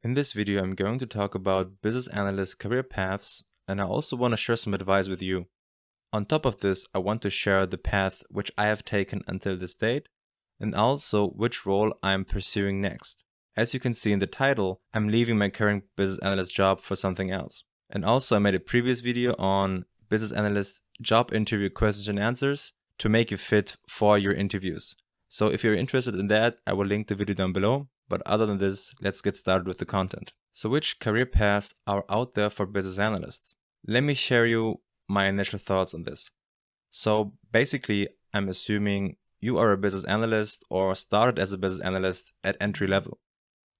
In this video, I'm going to talk about business analyst career paths, and I also want to share some advice with you. On top of this, I want to share the path which I have taken until this date, and also which role I'm pursuing next. As you can see in the title, I'm leaving my current business analyst job for something else. And also I made a previous video on business analyst job interview questions and answers to make you fit for your interviews. So if you're interested in that, I will link the video down below. But other than this, let's get started with the content. So which career paths are out there for business analysts? Let me share you my initial thoughts on this. So basically, I'm assuming you are a business analyst or started as a business analyst at entry level.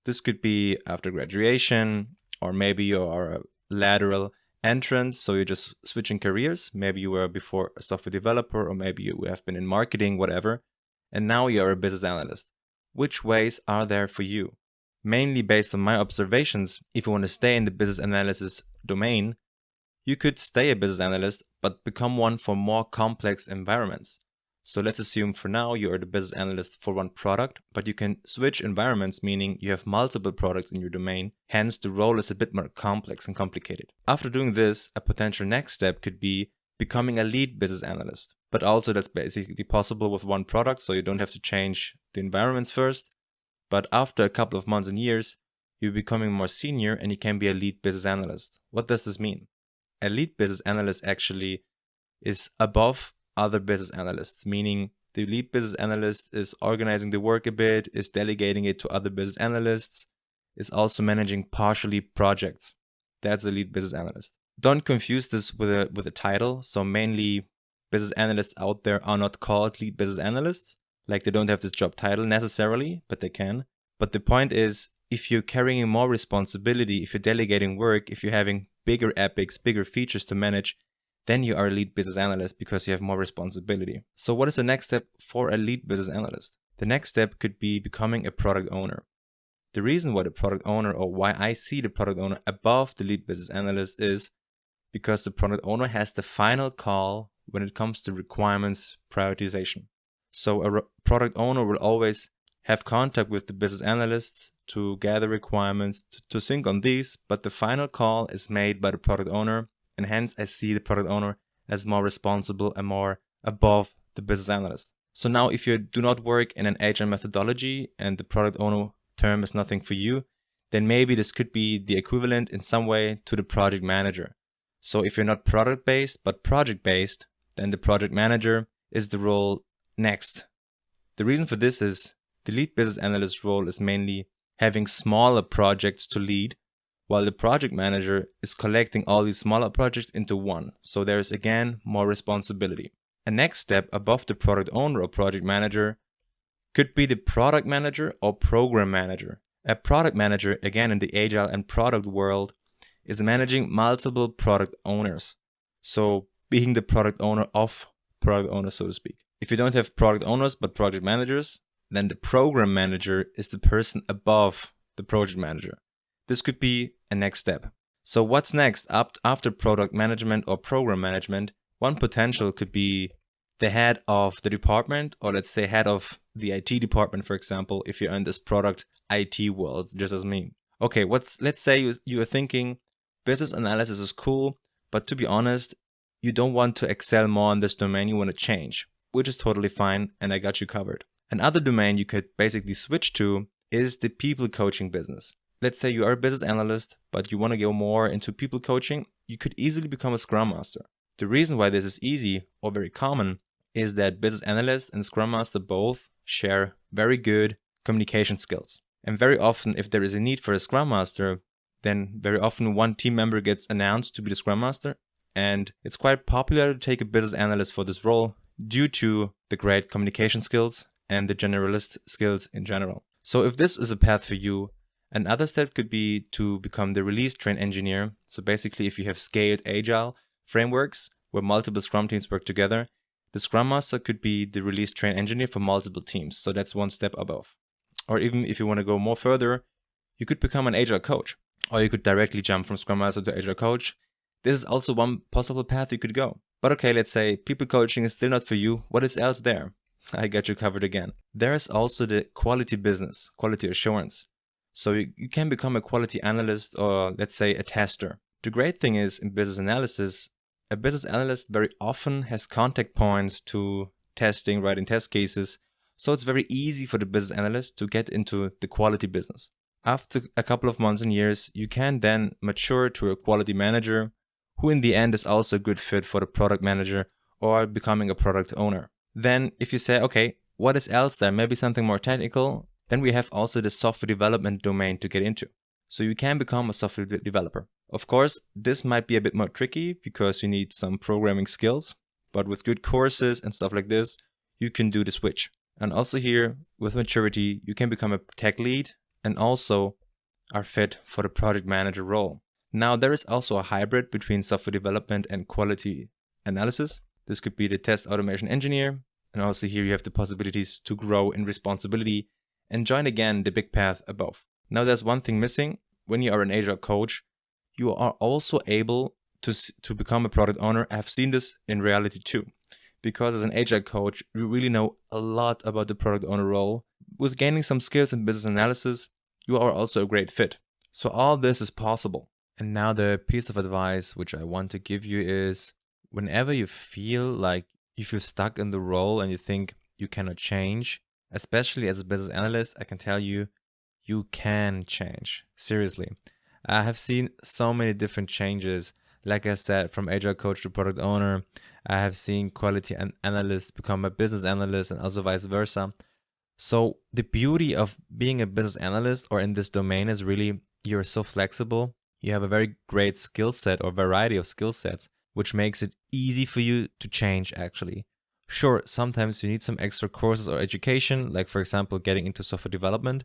This could be after graduation, or maybe you are a lateral entrance, so you're just switching careers. Maybe you were before a software developer, or maybe you have been in marketing, whatever, and now you're a business analyst. Which ways are there for you? Mainly based on my observations, if you want to stay in the business analysis domain, you could stay a business analyst, but become one for more complex environments. So let's assume for now you are the business analyst for one product, but you can switch environments, meaning you have multiple products in your domain. Hence, the role is a bit more complex and complicated. After doing this, a potential next step could be becoming a lead business analyst. But also that's basically possible with one product, so you don't have to change the environments first. But after a couple of months and years, you're becoming more senior and you can be a lead business analyst. What does this mean? A lead business analyst actually is above other business analysts, meaning the lead business analyst is organizing the work a bit, is delegating it to other business analysts, is also managing partially projects. That's a lead business analyst. Don't confuse this with a title. So mainly business analysts out there are not called lead business analysts. Like they don't have this job title necessarily, but they can. But the point is, if you're carrying more responsibility, if you're delegating work, if you're having bigger epics, bigger features to manage, then you are a lead business analyst because you have more responsibility. So what is the next step for a lead business analyst? The next step could be becoming a product owner. The reason why the product owner, or why I see the product owner above the lead business analyst, is because the product owner has the final call when it comes to requirements prioritization. So a product owner will always have contact with the business analysts to gather requirements, to sync on these, but the final call is made by the product owner. And hence I see the product owner as more responsible and more above the business analyst. So now if you do not work in an agile methodology and the product owner term is nothing for you, then maybe this could be the equivalent in some way to the project manager. So if you're not product based but project based, then the project manager is the role next. The reason for this is the lead business analyst role is mainly having smaller projects to lead, while the project manager is collecting all these smaller projects into one. So there's again more responsibility. A next step above the product owner or project manager could be the product manager or program manager. A product manager, again in the agile and product world, is managing multiple product owners. So being the product owner of product owners, so to speak. If you don't have product owners but project managers, then the program manager is the person above the project manager. This could be a next step. So what's next after product management or program management? One potential could be the head of the department, or let's say head of the IT department, for example, if you're in this product IT world, just as me. Okay, let's say you are thinking business analysis is cool, but to be honest, you don't want to excel more in this domain, you want to change, which is totally fine, and I got you covered. Another domain you could basically switch to is the people coaching business. Let's say you are a business analyst, but you want to go more into people coaching, you could easily become a Scrum Master. The reason why this is easy or very common is that business analyst and Scrum Master both share very good communication skills. And very often, if there is a need for a Scrum Master, then very often one team member gets announced to be the Scrum Master. And it's quite popular to take a business analyst for this role due to the great communication skills and the generalist skills in general. So if this is a path for you, another step could be to become the release train engineer. So basically, if you have scaled agile frameworks where multiple Scrum teams work together, the Scrum Master could be the release train engineer for multiple teams. So that's one step above. Or even if you want to go more further, you could become an agile coach, or you could directly jump from Scrum Master to agile coach. This is also one possible path you could go. But okay, let's say people coaching is still not for you. What is else there? I got you covered again. There is also the quality business, quality assurance. So you can become a quality analyst or let's say a tester. The great thing is in business analysis, a business analyst very often has contact points to testing, writing test cases. So it's very easy for the business analyst to get into the quality business. After a couple of months and years, you can then mature to a quality manager who in the end is also a good fit for the product manager or becoming a product owner. Then if you say, okay, what is else there? Maybe something more technical. Then we have also the software development domain to get into. So you can become a software developer. Of course, this might be a bit more tricky because you need some programming skills, but with good courses and stuff like this, you can do the switch. And also here, with maturity, you can become a tech lead and also are fit for the project manager role. Now, there is also a hybrid between software development and quality analysis. This could be the test automation engineer. And also here you have the possibilities to grow in responsibility and join again the big path above. Now, there's one thing missing. When you are an Agile coach, you are also able to become a product owner. I have seen this in reality too. Because as an Agile coach, you really know a lot about the product owner role. With gaining some skills in business analysis, you are also a great fit. So all this is possible. And now the piece of advice which I want to give you is whenever you feel stuck in the role and you think you cannot change, especially as a business analyst, I can tell you, you can change. Seriously. I have seen so many different changes. Like I said, from Agile coach to product owner, I have seen quality analyst become a business analyst and also vice versa. So the beauty of being a business analyst or in this domain is really you're so flexible. You have a very great skill set or variety of skill sets, which makes it easy for you to change actually. Sure, sometimes you need some extra courses or education, like for example, getting into software development.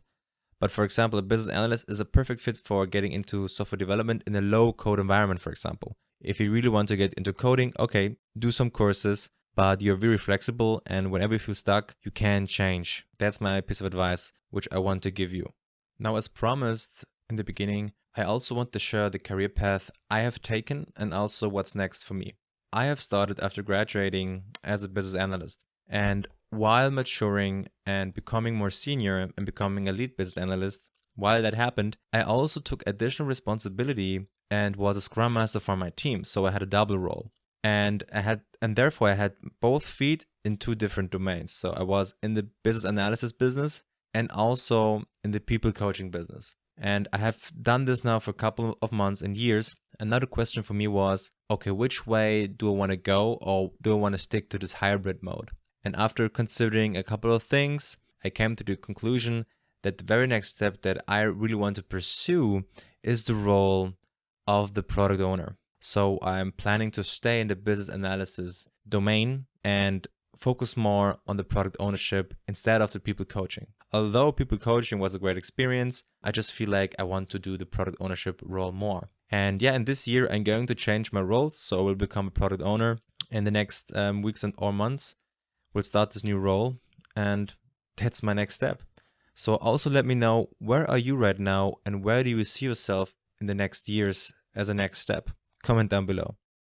But for example, a business analyst is a perfect fit for getting into software development in a low code environment, for example. If you really want to get into coding, okay, do some courses, but you're very flexible and whenever you feel stuck, you can change. That's my piece of advice, which I want to give you. Now, as promised in the beginning, I also want to share the career path I have taken and also what's next for me. I have started after graduating as a business analyst. And while maturing and becoming more senior and becoming a lead business analyst, while that happened, I also took additional responsibility and was a scrum master for my team. So I had a double role. And therefore I had both feet in two different domains. So I was in the business analysis business and also in the people coaching business. And I have done this now for a couple of months and years. Another question for me was, okay, which way do I want to go, or do I want to stick to this hybrid mode? And after considering a couple of things, I came to the conclusion that the very next step that I really want to pursue is the role of the product owner. So I'm planning to stay in the business analysis domain and focus more on the product ownership instead of the people coaching. Although people coaching was a great experience, I just feel like I want to do the product ownership role more. And yeah, in this year, I'm going to change my roles. So I will become a product owner in the next weeks or months. We'll start this new role, and that's my next step. So also let me know, where are you right now and where do you see yourself in the next years as a next step? Comment down below.